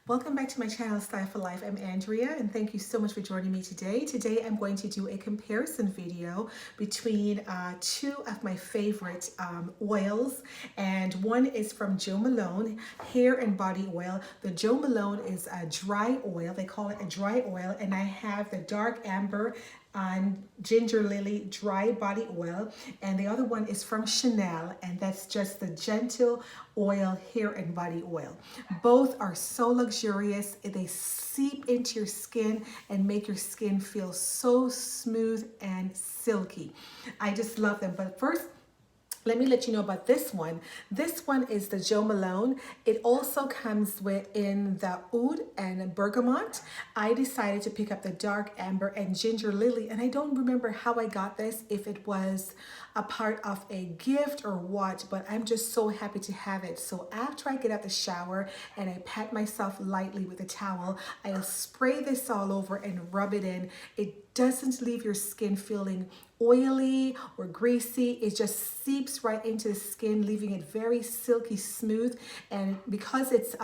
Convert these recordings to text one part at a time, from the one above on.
Welcome back to my channel, Style for Life. I'm Andrea, and thank you so much for joining me today. Today I'm going to do a comparison video between two of my favorite oils, and one is from Jo Malone, hair and body oil. The Jo Malone is a dry oil. They call it a dry oil, and I have the dark amber and ginger lily dry body oil, and the other one is from Chanel, and that's just the gentle oil hair and body oil. Both are so luxurious. They seep into your skin and make your skin feel so smooth and silky. I just love them. But first, let me let you know about this one. This one is the Jo Malone. It also comes in the oud and bergamot. I decided to pick up the dark amber and ginger lily, and I don't remember how I got this, if it was a part of a gift or what, but I'm just so happy to have it. So after I get out the shower and I pat myself lightly with a towel, I'll spray this all over and rub it in. It doesn't leave your skin feeling oily or greasy. It just seeps right into the skin, leaving it very silky smooth. And because it's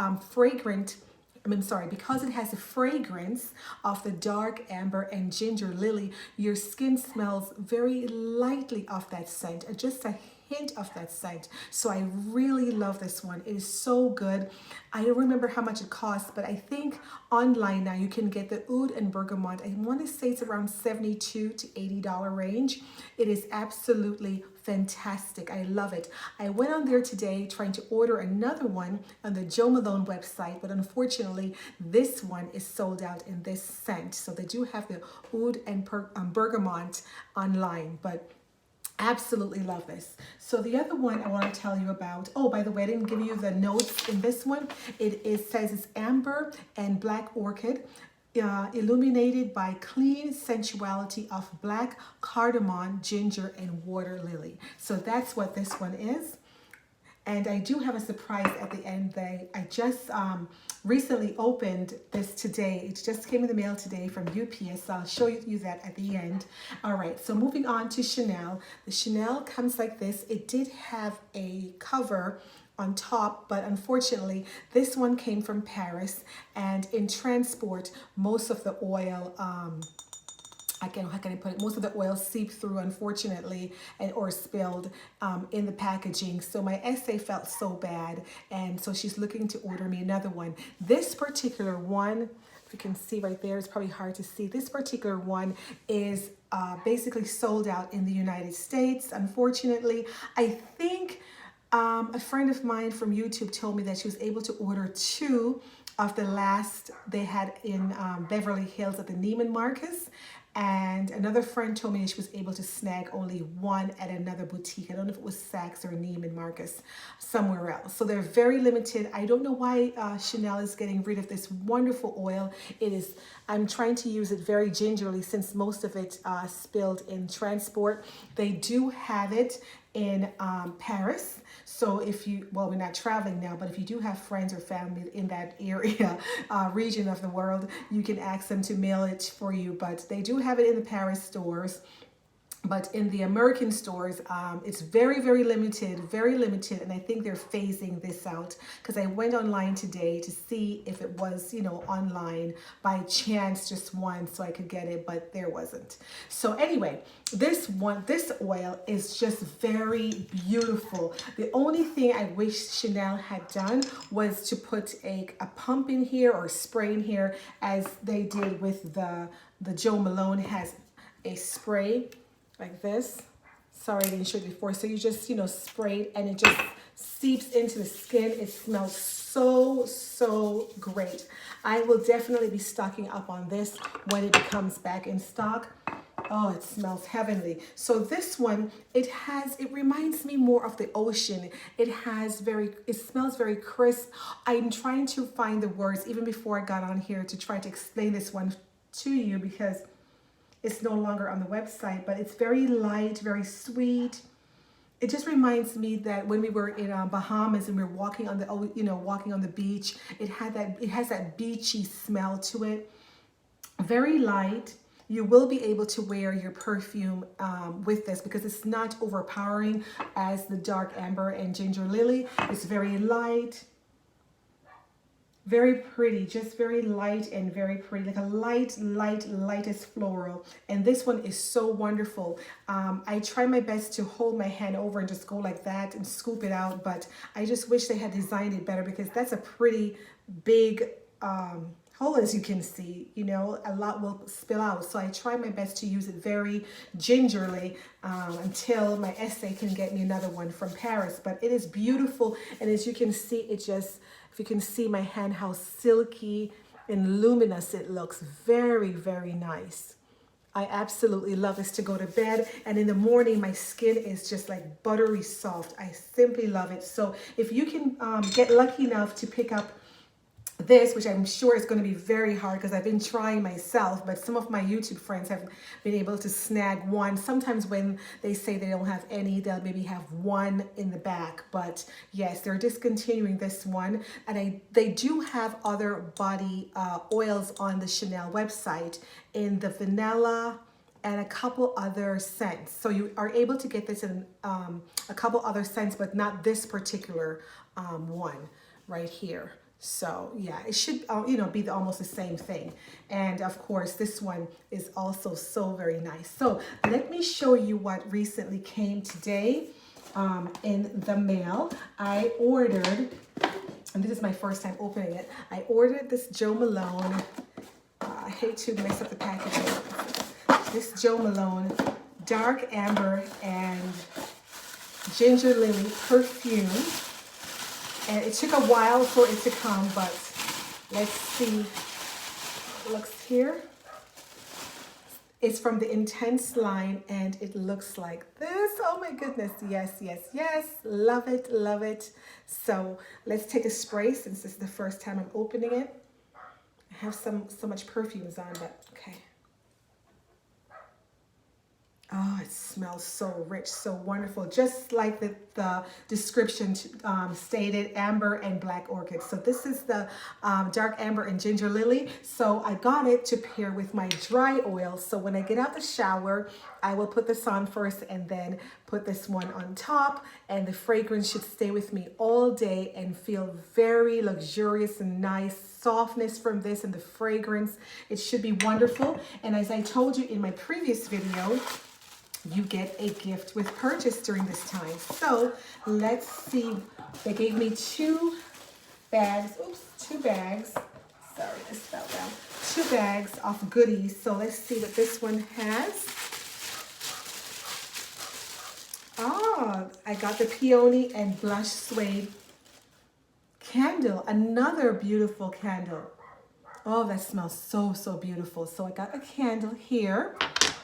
because it has the fragrance of the dark amber and ginger lily, your skin smells very lightly of that scent, just a hint of that scent. So I really love this one. It is so good. I don't remember how much it costs, but I think online now you can get the oud and bergamot. I want to say it's around $72 to $80 range. It is absolutely fantastic. I love it. I went on there today trying to order another one on the Jo Malone website, but unfortunately this one is sold out in this scent. So they do have the oud and bergamot online, but absolutely love this. So the other one I want to tell you about, oh, by the way, I didn't give you the notes in this one. It says it's amber and black orchid, illuminated by clean sensuality of black cardamom, ginger, and water lily. So that's what this one is. And I do have a surprise at the end. I just recently opened this today. It just came in the mail today from UPS. So I'll show you that at the end. All right, so moving on to Chanel. The Chanel comes like this. It did have a cover on top, but unfortunately this one came from Paris, and in transport most of the oil how can I put it? Most of the oil seeped through, unfortunately, or spilled in the packaging. So my essay felt so bad, and so she's looking to order me another one. This particular one, if you can see right there, it's probably hard to see. This particular one is basically sold out in the United States. Unfortunately, I think a friend of mine from YouTube told me that she was able to order two of the last they had in Beverly Hills at the Neiman Marcus. And another friend told me she was able to snag only one at another boutique. I don't know if it was Saks or Neiman Marcus, somewhere else. So they're very limited. I don't know why Chanel is getting rid of this wonderful oil. I'm trying to use it very gingerly since most of it spilled in transport. They do have it in Paris. So if you, well, we're not traveling now, but if you do have friends or family in that area, region of the world, you can ask them to mail it for you. But they do have it in the Paris stores. But in the American stores, it's very, very limited, and I think they're phasing this out, because I went online today to see if it was, online by chance, just one, so I could get it, but there wasn't. So anyway, this oil is just very beautiful. The only thing I wish Chanel had done was to put a pump in here or spray in here, as they did with the Jo Malone has a spray like this. Sorry I didn't show you before. So you just, spray it and it just seeps into the skin. It smells so great. I will definitely be stocking up on this when it comes back in stock. Oh, it smells heavenly. So this one, it reminds me more of the ocean. It smells very crisp. I'm trying to find the words even before I got on here to try to explain this one to you, because it's no longer on the website, but it's very light, very sweet. It just reminds me that when we were in Bahamas and we were walking on the beach, it has that beachy smell to it. Very light. You will be able to wear your perfume with this, because it's not overpowering as the dark amber and ginger lily. It's very light. Very pretty, just very light and very pretty, like a lightest floral. And this one is so wonderful. I try my best to hold my hand over and just go like that and scoop it out, but I just wish they had designed it better, because that's a pretty big hole, as you can see. You know, a lot will spill out. So I try my best to use it very gingerly until my essay can get me another one from Paris. But it is beautiful, and as you can see, it just, if you can see my hand, how silky and luminous it looks. Very, very nice. I absolutely love this to go to bed, and in the morning my skin is just like buttery soft. I simply love it. So if you can get lucky enough to pick up this, which I'm sure is going to be very hard because I've been trying myself, but some of my YouTube friends have been able to snag one. Sometimes when they say they don't have any, they'll maybe have one in the back. But yes, they're discontinuing this one, and they do have other body oils on the Chanel website in the vanilla and a couple other scents. So you are able to get this in a couple other scents, but not this particular one right here. So yeah, it should, you know, be almost the same thing. And of course, this one is also so very nice. So let me show you what recently came today in the mail. I ordered, and this is my first time opening it, I ordered this Jo Malone, I hate to mess up the packaging, this Jo Malone Dark Amber and Ginger Lily perfume. And it took a while for it to come, but let's see. It looks here. It's from the Intense line, and it looks like this. Oh my goodness. Yes, yes, yes. Love it, love it. So let's take a spray, since this is the first time I'm opening it. I have so much perfumes on, but okay. Oh, it smells so rich, so wonderful. Just like the description stated, amber and black orchid. So this is the dark amber and ginger lily. So I got it to pair with my dry oil. So when I get out the shower, I will put this on first and then put this one on top. And the fragrance should stay with me all day and feel very luxurious and nice. Softness from this and the fragrance. It should be wonderful. And as I told you in my previous video, you get a gift with purchase during this time. So let's see. They gave me two bags. Oops, two bags. Sorry, this fell down. 2 bags of goodies. So let's see what this one has. Oh, I got the peony and blush suede candle. Another beautiful candle. Oh, that smells so, so beautiful. So I got a candle here.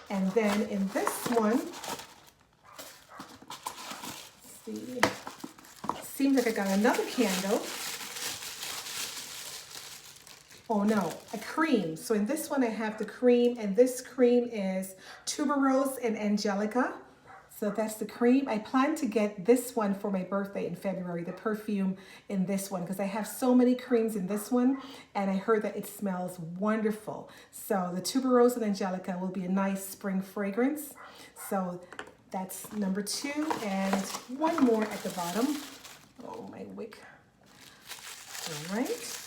And then in this one, let's see, seems like I got another candle. Oh no, a cream. So in this one I have the cream, and this cream is tuberose and angelica. So that's the cream. I plan to get this one for my birthday in February, the perfume in this one, because I have so many creams in this one, and I heard that it smells wonderful. So the tuberose and angelica will be a nice spring fragrance. So that's number 2, and one more at the bottom. Oh, my wick. All right.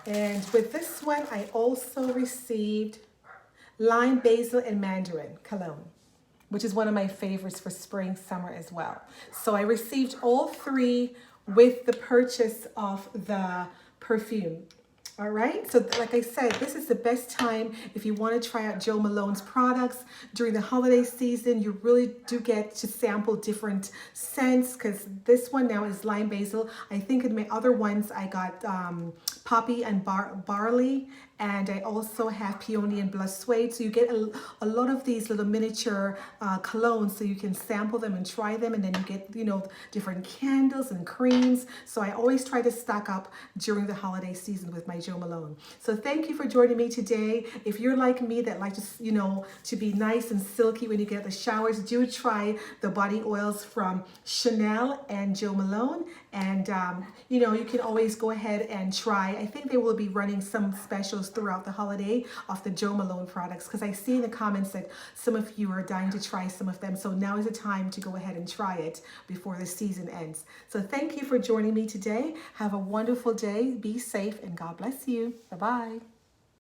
And with this one, I also received lime, basil, and mandarin cologne, which is one of my favorites for spring, summer as well. So I received all 3 with the purchase of the perfume. All right, so like I said, this is the best time if you want to try out Jo Malone's products during the holiday season. You really do get to sample different scents, because this one now is lime basil. I think in my other ones I got poppy and barley, and I also have peony and blush suede. So you get a lot of these little miniature colognes, so you can sample them and try them, and then you get, you know, different candles and creams. So I always try to stock up during the holiday season with my Jo Malone. So thank you for joining me today. If you're like me that like to, you know, to be nice and silky when you get the showers, do try the body oils from Chanel and Jo Malone. And, you know, you can always go ahead and try. I think they will be running some specials videos throughout the holiday of the Jo Malone products, because I see in the comments that some of you are dying to try some of them. So now is the time to go ahead and try it before the season ends. So thank you for joining me today. Have a wonderful day. Be safe and God bless you. Bye-bye.